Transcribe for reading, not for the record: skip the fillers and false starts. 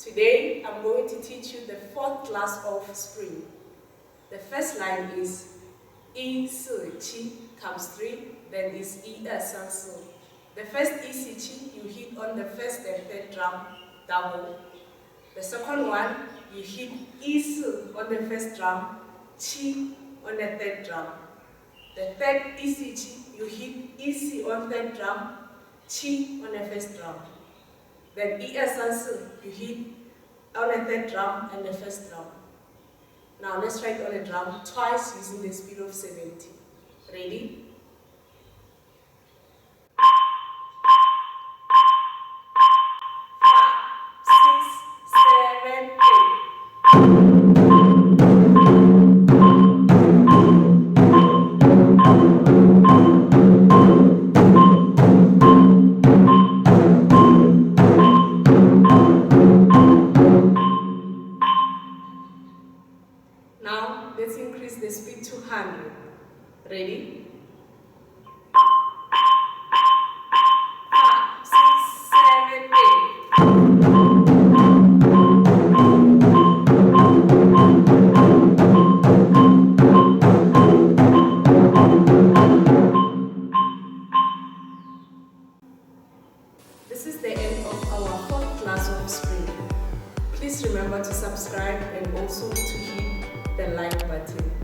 Today, I'm going to teach you the fourth class of spring. The first line is 1、4、7 comes 3, then is 1、2、3、4. The first 1、4、7 you hit on the first and third drum double. The second one you hit 1、4 on the first drum, 7 on the third drum. The third 1、4、7 you hit 1、4 on third drum, 7 on the first drum. Then 1、2、3、4 you hit on the third drum and the first drum. Now let's try it on the drum twice using the speed of 70. Ready? Now, let's increase the speed to 100. Ready? 5, 6, 7, 8. This is the end of our fourth class of spring. Please remember to subscribe and also to hit the like button.